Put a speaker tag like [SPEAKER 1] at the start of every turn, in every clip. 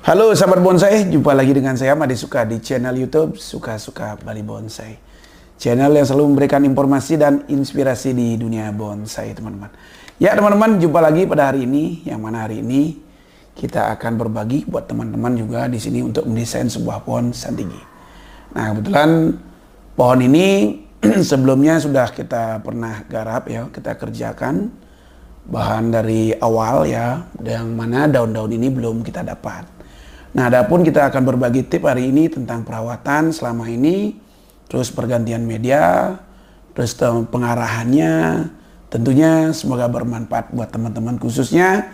[SPEAKER 1] Halo sahabat bonsai, jumpa lagi dengan saya Made Suka di channel YouTube Suka-Suka Bali Bonsai. Channel yang selalu memberikan informasi dan inspirasi di dunia bonsai, teman-teman. Ya, teman-teman, jumpa lagi pada hari ini, yang mana hari ini kita akan berbagi buat teman-teman juga di sini untuk mendesain sebuah pohon santigi. Nah, kebetulan pohon ini sebelumnya sudah kita pernah garap ya, kita kerjakan bahan dari awal ya, yang mana daun-daun ini belum kita dapat. Nah, adapun kita akan berbagi tip hari ini tentang perawatan selama ini, terus pergantian media, terus pengarahannya. Tentunya semoga bermanfaat buat teman-teman khususnya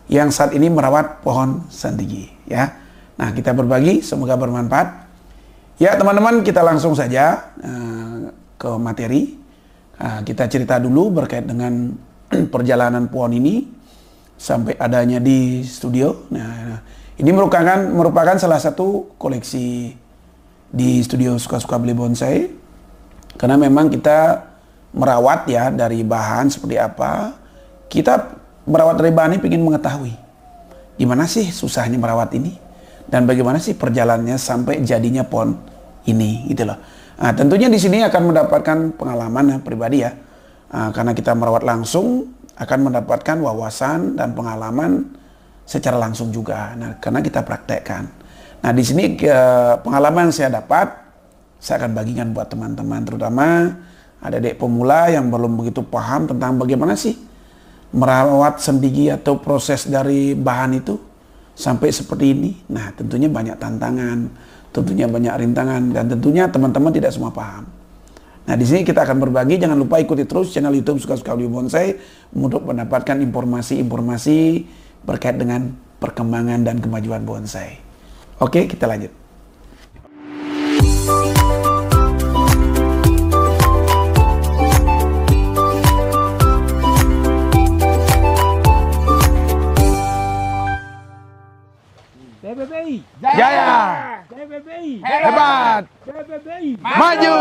[SPEAKER 1] yang saat ini merawat pohon santigi ya. Nah, kita berbagi, semoga bermanfaat. Ya, teman-teman, kita langsung saja ke materi. Kita cerita dulu berkait dengan perjalanan pohon ini sampai adanya di studio. Nah, ini merupakan salah satu koleksi di studio Suka-Suka Bali Bonsai. Karena memang kita merawat ya dari bahan seperti apa. Kita merawat dari bahan ini ingin mengetahui gimana sih susahnya merawat ini dan bagaimana sih perjalanannya sampai jadinya pohon ini gitu loh. Nah, tentunya di sini akan mendapatkan pengalaman pribadi ya. Karena kita merawat langsung akan mendapatkan wawasan dan pengalaman secara langsung juga. Nah, karena kita praktekkan. Nah, di sini pengalaman yang saya dapat, saya akan bagikan buat teman-teman, terutama adik-adik pemula yang belum begitu paham tentang bagaimana sih merawat santigi atau proses dari bahan itu sampai seperti ini. Nah, tentunya banyak tantangan, tentunya banyak rintangan, dan tentunya teman-teman tidak semua paham. Nah, di sini kita akan berbagi. Jangan lupa ikuti terus channel YouTube Suka-Suka Bali Bonsai untuk mendapatkan informasi-informasi berkait dengan perkembangan dan kemajuan bonsai. Oke, kita lanjut.
[SPEAKER 2] PBBI
[SPEAKER 1] Jaya,
[SPEAKER 2] PBBI
[SPEAKER 1] hebat,
[SPEAKER 2] PBBI
[SPEAKER 1] maju.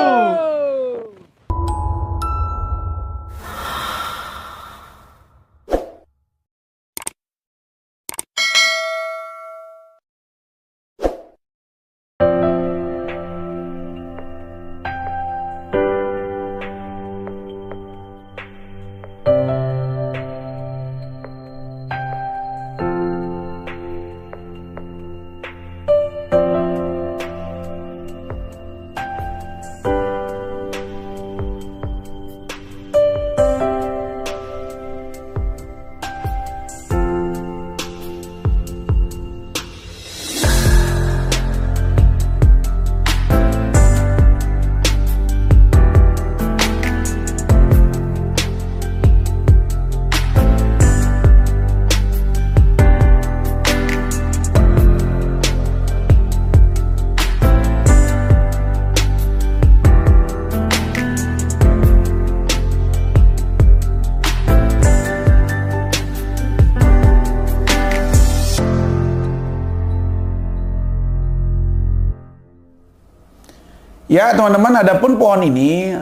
[SPEAKER 1] Ya, teman-teman, adapun pohon ini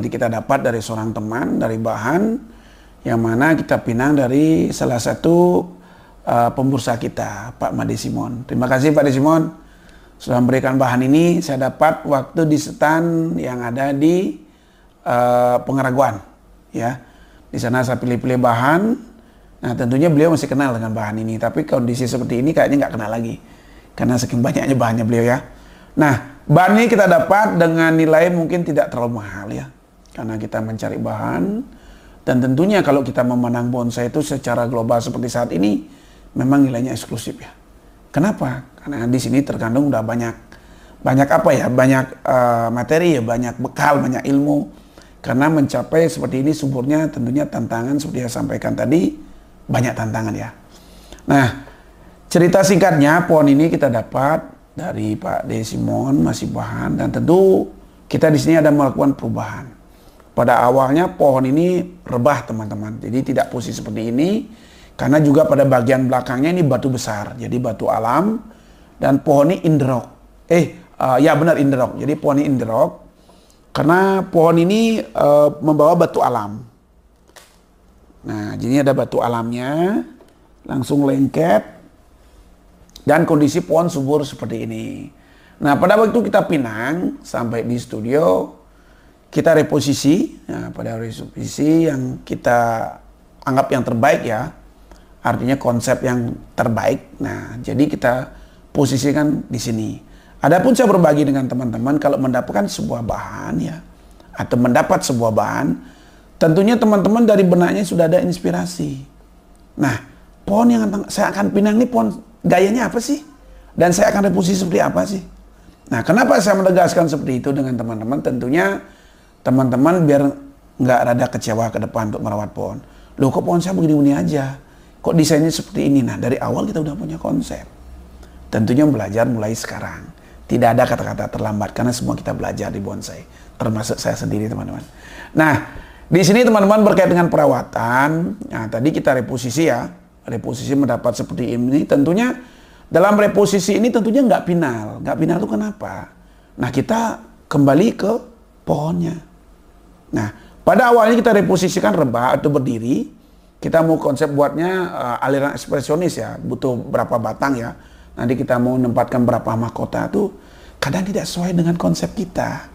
[SPEAKER 1] kita dapat dari seorang teman, dari bahan yang mana kita pinang dari salah satu pembursa kita, Pak Made Simon. Terima kasih Pak De Simon sudah memberikan bahan ini. Saya dapat waktu di stand yang ada di Pengeraguan, ya. Di sana saya pilih-pilih bahan. Nah, tentunya beliau masih kenal dengan bahan ini, tapi kondisi seperti ini kayaknya nggak kenal lagi karena saking banyaknya bahannya beliau ya. Nah, bahan ini kita dapat dengan nilai mungkin tidak terlalu mahal ya. Karena kita mencari bahan. Dan tentunya kalau kita memandang bonsai itu secara global seperti saat ini, memang nilainya eksklusif ya. Kenapa? Karena di sini terkandung udah banyak apa ya, banyak materi ya, banyak bekal, banyak ilmu. Karena mencapai seperti ini suburnya tentunya tantangan seperti yang saya sampaikan tadi, banyak tantangan ya. Nah, cerita singkatnya pohon ini kita dapat dari Pak De Simon, masih bahan, dan tentu kita di sini ada melakukan perubahan. Pada awalnya pohon ini rebah teman-teman, jadi tidak posisi seperti ini karena juga pada bagian belakangnya ini batu besar, jadi batu alam, dan pohon ini indrok. Ya benar indrok. Jadi pohon ini indrok karena pohon ini membawa batu alam. Nah, jadi ada batu alamnya, langsung lengket. dan kondisi pohon subur seperti ini. Nah, pada waktu kita pinang sampai di studio, kita reposisi. Nah, pada reposisi yang kita anggap yang terbaik ya, artinya konsep yang terbaik. Nah, jadi kita posisikan di sini. Adapun saya berbagi dengan teman-teman, kalau mendapatkan sebuah bahan ya, atau mendapat sebuah bahan, tentunya teman-teman dari benaknya sudah ada inspirasi. Nah, pohon yang saya akan pinang ini pohon gayanya apa sih? Dan saya akan reposisi seperti apa sih? Nah, kenapa saya menegaskan seperti itu dengan teman-teman? Tentunya teman-teman biar nggak rada kecewa ke depan untuk merawat pohon. Loh, kok pohon saya begini-begini aja? Kok desainnya seperti ini? Nah, dari awal kita udah punya konsep. Tentunya belajar mulai sekarang. Tidak ada kata-kata terlambat karena semua kita belajar di bonsai. Termasuk saya sendiri, teman-teman. Nah, di sini teman-teman berkait dengan perawatan. Nah, tadi kita reposisi ya. Reposisi mendapat seperti ini. Tentunya dalam reposisi ini tentunya nggak final. Nggak final itu kenapa? Nah, kita kembali ke pohonnya. Nah, pada awalnya kita reposisikan rebah atau berdiri. Kita mau konsep buatnya aliran ekspresionis ya. Butuh berapa batang ya. Nanti kita mau menempatkan berapa mahkota itu kadang tidak sesuai dengan konsep kita.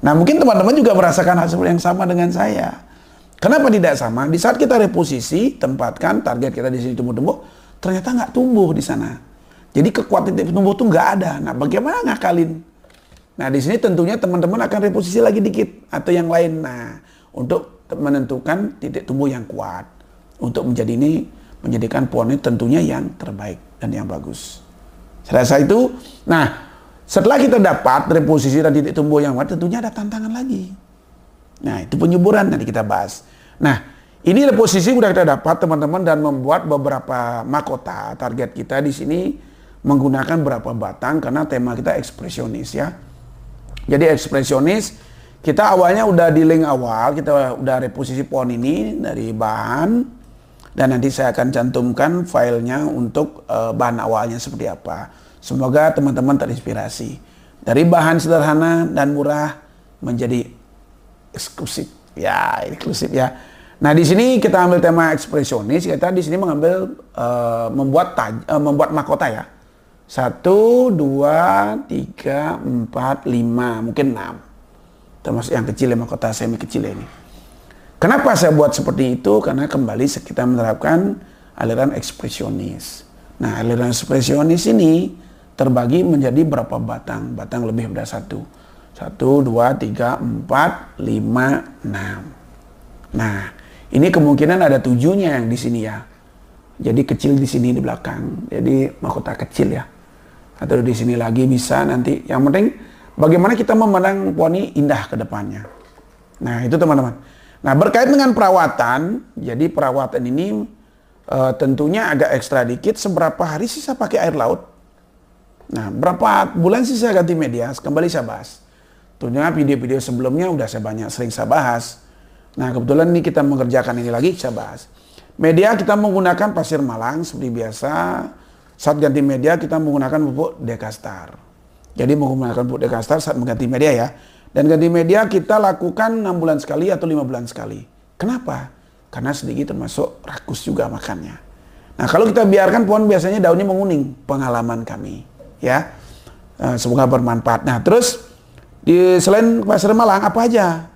[SPEAKER 1] Nah, mungkin teman-teman juga merasakan hal yang sama dengan saya. Kenapa tidak sama? Di saat kita reposisi, tempatkan target kita di sini tumbuh-tumbuh, ternyata nggak tumbuh di sana. Jadi kekuatan titik tumbuh itu nggak ada. Nah, bagaimana ngakalin? Nah, di sini tentunya teman-teman akan reposisi lagi dikit atau yang lain. Nah, untuk menentukan titik tumbuh yang kuat, untuk menjadikan pohon ini tentunya yang terbaik dan yang bagus. Saya rasa itu. Nah, setelah kita dapat reposisi dan titik tumbuh yang kuat, tentunya ada tantangan lagi. Nah, itu penyuburan nanti kita bahas. Nah, ini reposisi sudah kita dapat teman-teman dan membuat beberapa mahkota. Target kita di sini menggunakan berapa batang karena tema kita ekspresionis ya. Jadi ekspresionis, kita awalnya udah di link awal, kita udah reposisi pohon ini dari bahan dan nanti saya akan cantumkan filenya untuk bahan awalnya seperti apa. Semoga teman-teman terinspirasi. Dari bahan sederhana dan murah menjadi eksklusif ya, Nah, di sini kita ambil tema ekspresionis. Kita di sini mengambil membuat mahkota ya. 1, 2, 3, 4, 5, mungkin 6. Termasuk yang kecil ya, mahkota semi kecil ini. Kenapa saya buat seperti itu? Karena kembali kita menerapkan aliran ekspresionis. Nah, aliran ekspresionis ini terbagi menjadi berapa batang? Batang lebih dari 1. 1, 2, 3, 4, 5, 6. Nah, ini kemungkinan ada 7-nya yang di sini ya. Jadi kecil di sini di belakang. Jadi mahkota kecil ya. Atau di sini lagi bisa nanti. Yang penting bagaimana kita memandang pohon ini indah ke depannya. Nah, itu teman-teman. Nah, berkait dengan perawatan. Jadi perawatan ini tentunya agak ekstra dikit. Seberapa hari sih saya pakai air laut? Nah, berapa bulan sih saya ganti media? Kembali saya bahas. Tentunya video-video sebelumnya udah sering saya bahas. Nah, kebetulan ini kita mengerjakan ini lagi, saya bahas. Media kita menggunakan pasir malang seperti biasa. Saat ganti media kita menggunakan pupuk Dekastar. Jadi menggunakan pupuk Dekastar saat mengganti media ya. Dan ganti media kita lakukan 6 bulan sekali atau 5 bulan sekali. Kenapa? Karena sedikit termasuk rakus juga makannya. Nah, kalau kita biarkan pohon biasanya daunnya menguning. Pengalaman kami ya. Semoga bermanfaat. Nah, terus selain pasir malang apa aja?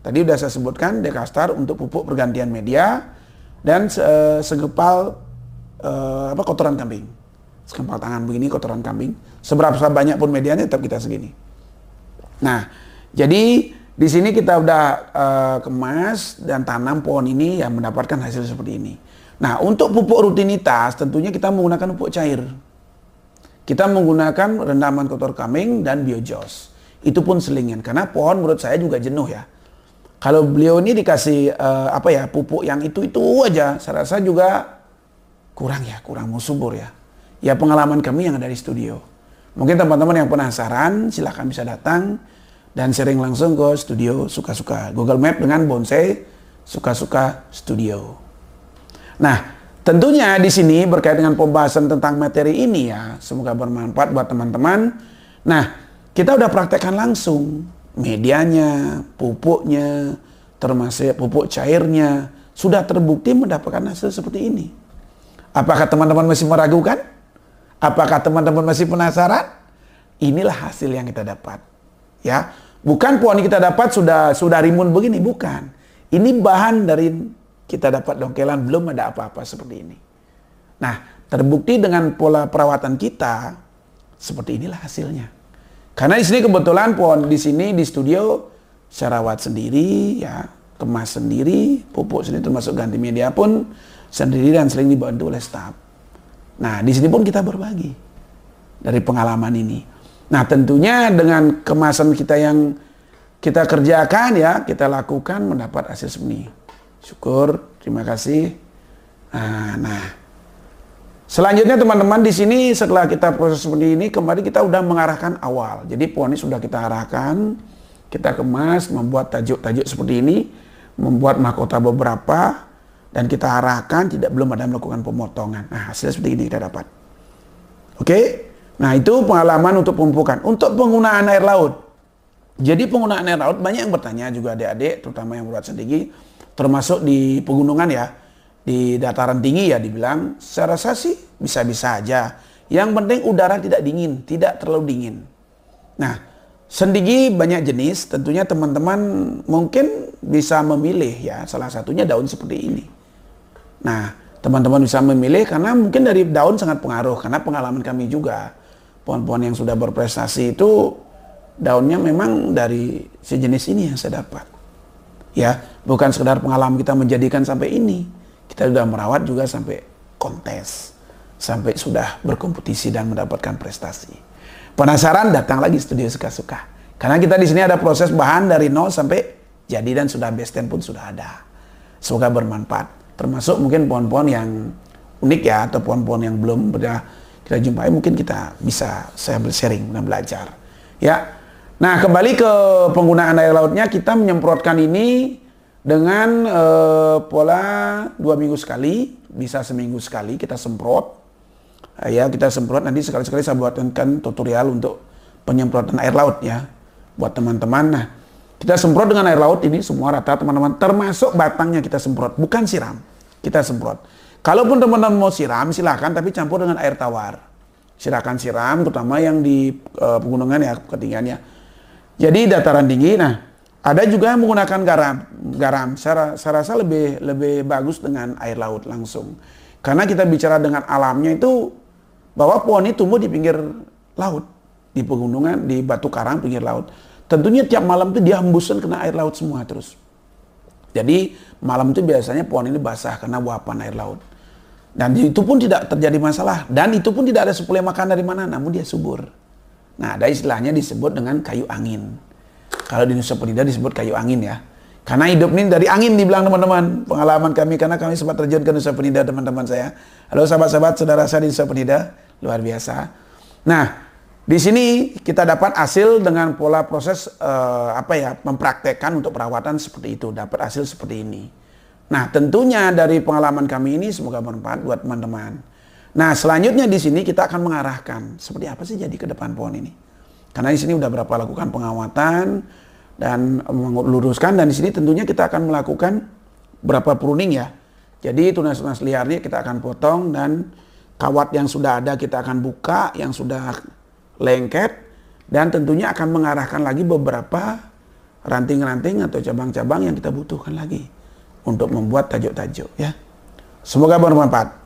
[SPEAKER 1] Tadi udah saya sebutkan Dekastar untuk pupuk pergantian media dan segepal kotoran kambing. Segepal tangan begini kotoran kambing. Seberapa banyak pun medianya tetap kita segini. Nah, jadi di sini kita udah kemas dan tanam pohon ini yang mendapatkan hasil seperti ini. Nah, untuk pupuk rutinitas tentunya kita menggunakan pupuk cair. Kita menggunakan rendaman kotor kambing dan biojos. Itu pun selingan karena pohon menurut saya juga jenuh ya. Kalau beliau ini dikasih pupuk yang itu aja, saya rasa juga kurang mau subur ya. Ya pengalaman kami yang ada di studio. Mungkin teman-teman yang penasaran silahkan bisa datang dan sharing langsung ke studio Suka-Suka. Google Map dengan bonsai Suka-Suka Studio. Nah, tentunya di sini berkait dengan pembahasan tentang materi ini ya, semoga bermanfaat buat teman-teman. Nah, kita udah praktekkan langsung medianya, pupuknya, termasuk pupuk cairnya, sudah terbukti mendapatkan hasil seperti ini. Apakah teman-teman masih meragukan? Apakah teman-teman masih penasaran? Inilah hasil yang kita dapat. Ya, bukan pohon yang kita dapat sudah rimbun begini, bukan. Ini bahan dari kita dapat dongkelan, belum ada apa-apa seperti ini. Nah, terbukti dengan pola perawatan kita, seperti inilah hasilnya. Karena di sini kebetulan pohon di sini di studio saya rawat sendiri, ya, kemas sendiri, pupuk sendiri, termasuk ganti media pun sendiri dan sering dibantu oleh staf. Nah, di sini pun kita berbagi dari pengalaman ini. Nah, tentunya dengan kemasan kita yang kita kerjakan, ya, kita lakukan, mendapat hasil seperti ini. Syukur, terima kasih. Nah, selanjutnya teman-teman di sini setelah kita proses seperti ini, kemarin kita udah mengarahkan awal. Jadi pohon ini sudah kita arahkan, kita kemas, membuat tajuk-tajuk seperti ini, membuat mahkota beberapa, dan kita arahkan, belum ada melakukan pemotongan. Nah, hasil seperti ini kita dapat. Oke? Nah, itu pengalaman untuk pemupukan. Untuk penggunaan air laut. Jadi penggunaan air laut, banyak yang bertanya juga adik-adik, terutama yang berat tinggi, termasuk di pegunungan ya, di dataran tinggi ya, dibilang, saya rasa sih bisa-bisa aja. Yang penting udara tidak dingin, tidak terlalu dingin. Nah, sendigi banyak jenis, tentunya teman-teman mungkin bisa memilih ya, salah satunya daun seperti ini. Nah, teman-teman bisa memilih karena mungkin dari daun sangat pengaruh, karena pengalaman kami juga, pohon-pohon yang sudah berprestasi itu daunnya memang dari sejenis ini yang saya dapat. Ya, bukan sekedar pengalaman kita menjadikan sampai ini, kita sudah merawat juga sampai kontes, sampai sudah berkompetisi dan mendapatkan prestasi. Penasaran? Datang lagi studio Suka-Suka. Karena kita di sini ada proses bahan dari nol sampai jadi dan sudah base 10 pun sudah ada. Semoga bermanfaat. Termasuk mungkin pohon-pohon yang unik ya, atau pohon-pohon yang belum pernah kita jumpai, mungkin kita bisa sharing dan belajar. Ya. Nah, kembali ke penggunaan air lautnya, kita menyemprotkan ini dengan pola 2 minggu sekali, bisa seminggu sekali kita semprot. Ya, kita semprot, nanti sekali-sekali saya buatkan tutorial untuk penyemprotan air laut ya, buat teman-teman. Nah, kita semprot dengan air laut ini semua rata teman-teman, termasuk batangnya kita semprot, bukan siram, kita semprot. Kalaupun teman-teman mau siram silahkan, tapi campur dengan air tawar. Silakan siram, terutama yang di pegunungan ya, ketinggiannya. Jadi dataran tinggi. Nah, ada juga yang menggunakan garam. Saya rasa lebih bagus dengan air laut langsung. Karena kita bicara dengan alamnya itu, bahwa pohon ini tumbuh di pinggir laut, di pegunungan, di batu karang pinggir laut. Tentunya tiap malam itu dia hembusan kena air laut semua terus. Jadi malam itu biasanya pohon ini basah karena luapan air laut. Dan itu pun tidak terjadi masalah. Dan itu pun tidak ada suplai makan dari mana, namun dia subur. Nah, ada istilahnya disebut dengan kayu angin. Kalau di Nusa Penida disebut kayu angin ya. Karena hidup ini dari angin dibilang teman-teman. Pengalaman kami, karena kami sempat terjun ke Nusa Penida teman-teman saya. Halo sahabat-sahabat, saudara saya di Nusa Penida. Luar biasa. Nah, di sini kita dapat hasil dengan pola proses mempraktekkan untuk perawatan seperti itu, dapat hasil seperti ini. Nah, tentunya dari pengalaman kami ini semoga bermanfaat buat teman-teman. Nah, selanjutnya di sini kita akan mengarahkan seperti apa sih jadi ke depan pohon ini. Karena di sini udah berapa lakukan pengawatan dan meluruskan, dan di sini tentunya kita akan melakukan berapa pruning ya. Jadi tunas-tunas liarnya kita akan potong, dan kawat yang sudah ada kita akan buka, yang sudah lengket, dan tentunya akan mengarahkan lagi beberapa ranting-ranting atau cabang-cabang yang kita butuhkan lagi untuk membuat tajuk-tajuk ya. Semoga bermanfaat.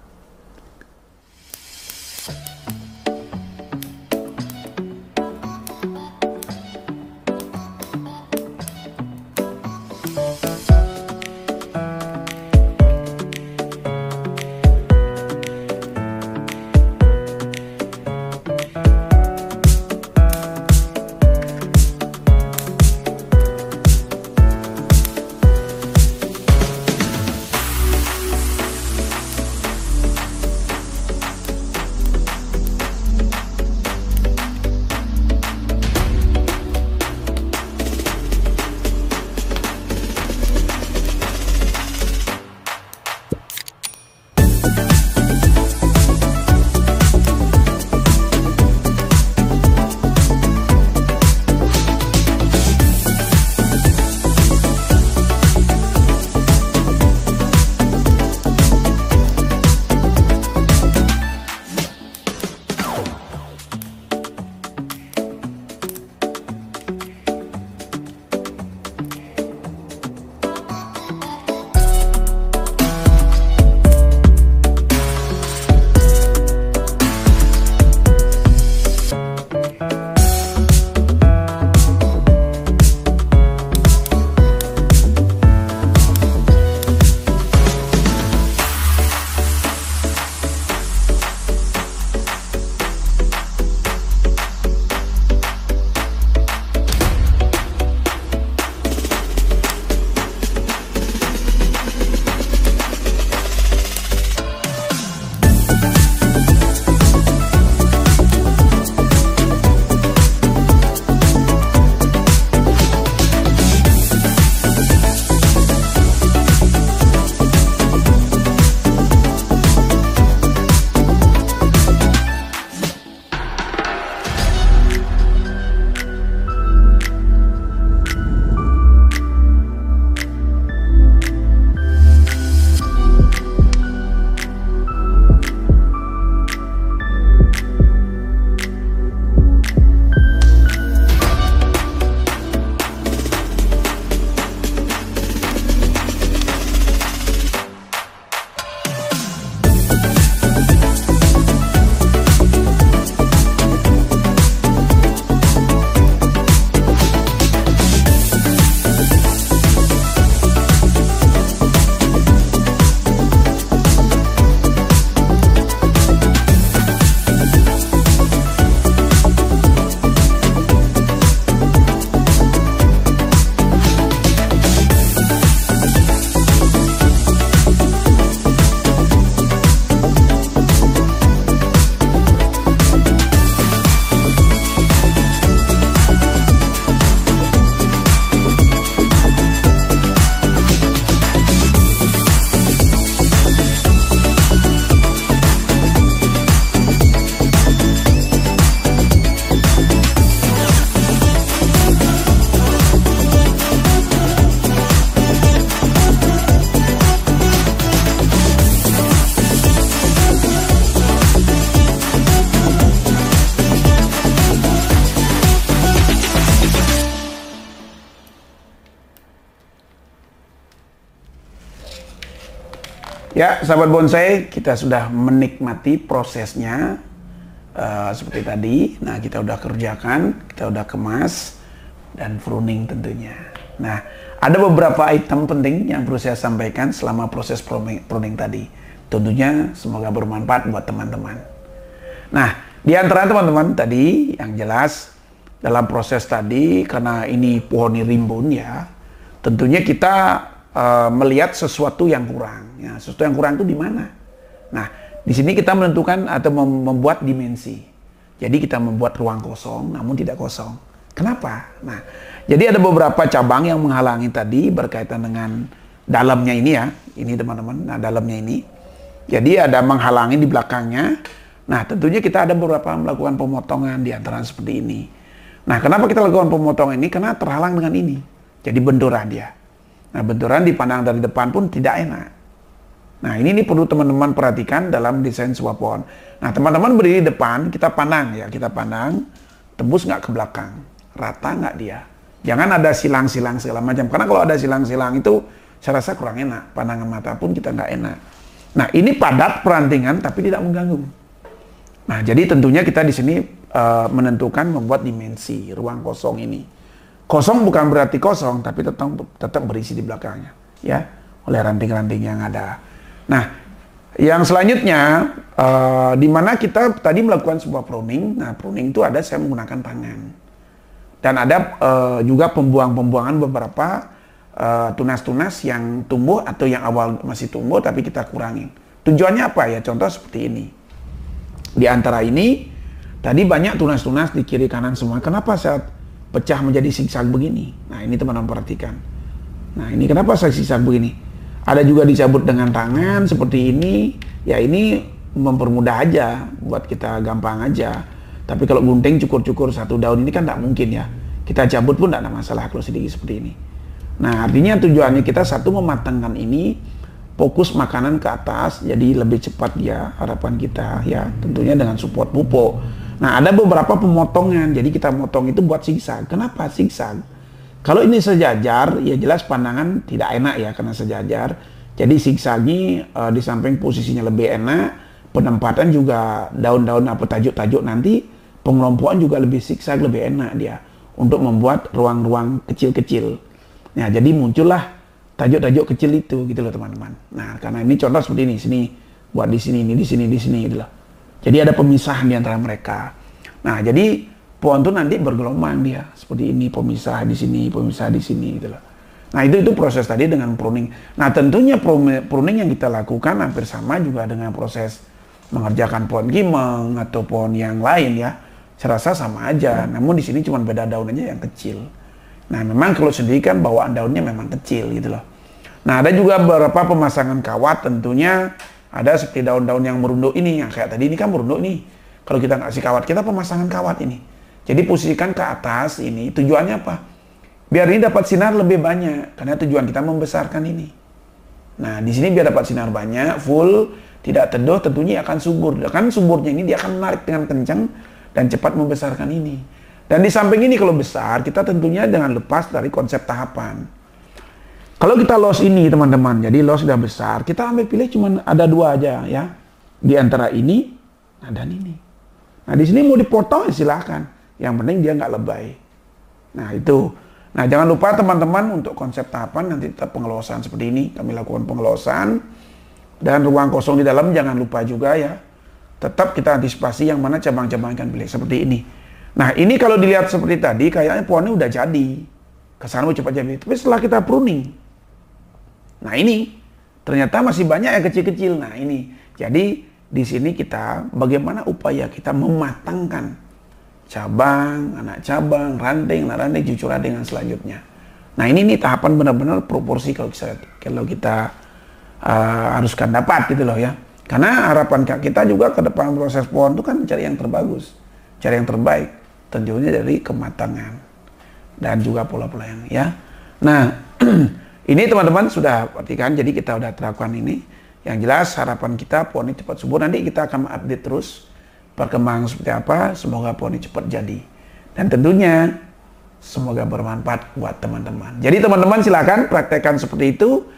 [SPEAKER 1] Ya, sahabat bonsai, kita sudah menikmati prosesnya seperti tadi. Nah, kita udah kerjakan, kita udah kemas dan pruning tentunya. Nah, ada beberapa item penting yang perlu saya sampaikan selama proses pruning tadi. Tentunya semoga bermanfaat buat teman-teman. Nah, di antara teman-teman tadi yang jelas dalam proses tadi, karena ini pohon rimbun ya, tentunya kita melihat sesuatu yang kurang. Ya, sesuatu yang kurang itu di mana? Nah, di sini kita menentukan atau membuat dimensi. Jadi kita membuat ruang kosong, namun tidak kosong. Kenapa? Nah, jadi ada beberapa cabang yang menghalangi tadi berkaitan dengan dalamnya ini ya. Ini teman-teman, nah dalamnya ini. Jadi ada menghalangi di belakangnya. Nah, tentunya kita ada beberapa melakukan pemotongan di antara seperti ini. Nah, kenapa kita lakukan pemotongan ini? Karena terhalang dengan ini. Jadi benturan dia. Nah, benturan dipandang dari depan pun tidak enak. Nah, ini perlu teman-teman perhatikan dalam desain sebuah pohon. Nah, teman-teman berdiri di depan, kita pandang ya, kita pandang, tembus nggak ke belakang, rata nggak dia. Jangan ada silang-silang segala macam. Karena kalau ada silang-silang itu, saya rasa kurang enak. Pandangan mata pun kita nggak enak. Nah, ini padat perantingan tapi tidak mengganggu. Nah, jadi tentunya kita di sini menentukan membuat dimensi ruang kosong ini. Kosong bukan berarti kosong, tapi tetap berisi di belakangnya, ya, oleh ranting-ranting yang ada. Nah, yang selanjutnya, di mana kita tadi melakukan sebuah pruning. Nah, pruning itu ada saya menggunakan tangan. Dan ada juga pembuangan beberapa tunas-tunas yang tumbuh atau yang awal masih tumbuh tapi kita kurangin. Tujuannya apa ya? Contoh seperti ini. Di antara ini, tadi banyak tunas-tunas di kiri kanan semua. Kenapa saya pecah menjadi zigzag begini? Nah, ini teman-teman perhatikan. Nah, ini kenapa saya zigzag begini? Ada juga dicabut dengan tangan seperti ini. Ya, ini mempermudah aja buat kita, gampang aja. Tapi kalau gunting cukur-cukur satu daun ini kan tidak mungkin ya. Kita cabut pun tidak ada masalah kalau sedikit seperti ini. Nah, artinya tujuannya kita satu mematangkan ini, fokus makanan ke atas, jadi lebih cepat ya harapan kita ya. Tentunya dengan support pupuk. Nah, ada beberapa pemotongan. Jadi kita motong itu buat zigzag. Kenapa zigzag? Kalau ini sejajar, ya jelas pandangan tidak enak ya karena sejajar. Jadi zigzagnya di samping posisinya lebih enak, penempatan juga daun-daun apa tajuk-tajuk nanti, pengelompokan juga lebih zigzag, lebih enak dia untuk membuat ruang-ruang kecil-kecil. Nah, jadi muncullah tajuk-tajuk kecil itu gitu loh teman-teman. Nah, karena ini contoh seperti ini, sini buat di sini, ini di sini gitu loh. Jadi ada pemisahan di antara mereka. Nah, jadi pohon itu nanti bergelombang dia seperti ini, pemisah di sini gitu loh. Nah, itu proses tadi dengan pruning. Nah, tentunya pruning yang kita lakukan hampir sama juga dengan proses mengerjakan pohon kimeng atau pohon yang lain ya. Saya rasa sama aja. Namun di sini cuma beda daun aja yang kecil. Nah, memang kalau sendiri kan bawaan daunnya memang kecil gitu loh. Nah, ada juga beberapa pemasangan kawat tentunya ada seperti daun-daun yang merunduk ini, yang kayak tadi ini kan merunduk nih. Kalau kita ngasih kawat, kita pemasangan kawat ini. Jadi posisikan ke atas ini, tujuannya apa? Biar ini dapat sinar lebih banyak, karena tujuan kita membesarkan ini. Nah, di sini biar dapat sinar banyak, full, tidak teduh, tentunya akan subur. Kan suburnya ini dia akan menarik dengan kencang dan cepat membesarkan ini. Dan di samping ini kalau besar, kita tentunya jangan lepas dari konsep tahapan. Kalau kita loss ini teman-teman, jadi loss sudah besar, kita ambil pilih cuma ada dua aja ya. Di antara ini dan ini. Nah, di sini mau dipotong silahkan. Yang penting dia nggak lebay. Nah, itu. Nah, jangan lupa teman-teman untuk konsep tahapan nanti tetap pengelosan seperti ini. Kami lakukan pengelosan. Dan ruang kosong di dalam jangan lupa juga ya. Tetap kita antisipasi yang mana cabang-cabang akan pilih seperti ini. Nah, ini kalau dilihat seperti tadi kayaknya pohonnya udah jadi. Kesan mau cepat jadi. Tapi setelah kita pruning. Nah, ini ternyata masih banyak yang kecil-kecil. Nah, ini. Jadi di sini kita bagaimana upaya kita mematangkan cabang, anak cabang, ranting, cucur ranting dan selanjutnya. Nah, ini tahapan benar-benar proporsi kalau kita haruskan dapat gitu loh ya. Karena harapan kita juga ke depan proses pohon itu kan mencari yang terbagus, cari yang terbaik, tentunya dari kematangan dan juga pola-pola yang ya. Nah, ini teman-teman sudah perhatikan, jadi kita udah terapkan ini. Yang jelas harapan kita pohon ini cepat subur. Nanti kita akan update terus perkembangan seperti apa. Semoga pohon ini cepat jadi. Dan tentunya semoga bermanfaat buat teman-teman. Jadi teman-teman silakan praktekkan seperti itu.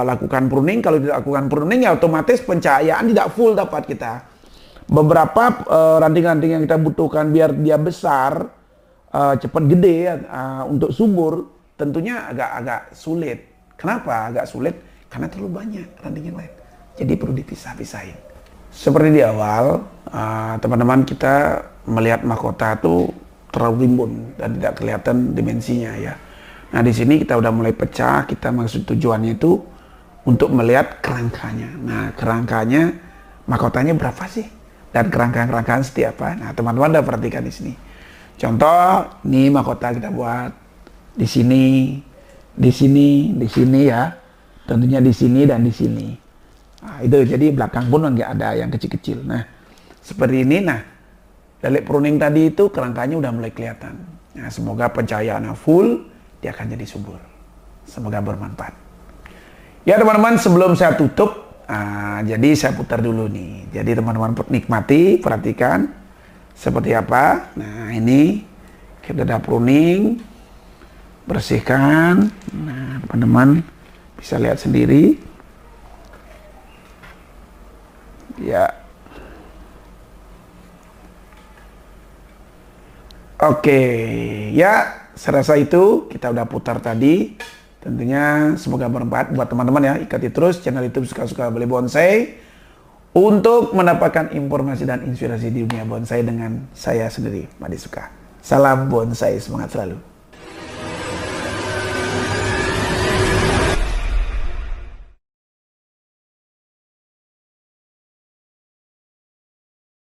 [SPEAKER 1] lakukan pruning. Kalau tidak lakukan pruning ya otomatis pencahayaan tidak full dapat kita. Beberapa ranting-ranting yang kita butuhkan biar dia besar, cepat gede, untuk subur, tentunya agak sulit. Kenapa agak sulit? Karena terlalu banyak ranting yang lain. Jadi perlu dipisah-pisahin. Seperti di awal, teman-teman, kita melihat mahkota itu terlalu rimbun dan tidak kelihatan dimensinya ya. Nah di sini kita udah mulai pecah. Kita maksud tujuannya itu untuk melihat kerangkanya. Nah kerangkanya, mahkotanya berapa sih? Dan kerangka-kerangkaan seperti apa? Nah teman-teman udah perhatikan di sini. Contoh, ini mahkota kita buat di sini, di sini, di sini ya. Tentunya di sini dan di sini. Nah, itu jadi belakang pun nggak ada yang kecil-kecil. Nah seperti ini. Nah dari pruning tadi itu kerangkanya udah mulai kelihatan. Nah, semoga pencahayaannya full, dia akan jadi subur. Semoga bermanfaat. Ya teman-teman, sebelum saya tutup, jadi saya putar dulu nih. Jadi teman-teman nikmati, perhatikan seperti apa. Nah ini kita udah pruning, bersihkan. Nah teman-teman bisa lihat sendiri. Ya. Oke, ya serasa itu kita udah putar tadi. Tentunya semoga bermanfaat buat teman-teman ya. Ikuti terus channel YouTube Suka-Suka Bali Bonsai untuk mendapatkan informasi dan inspirasi di dunia bonsai dengan saya sendiri, Made Suka. Salam bonsai, semangat selalu.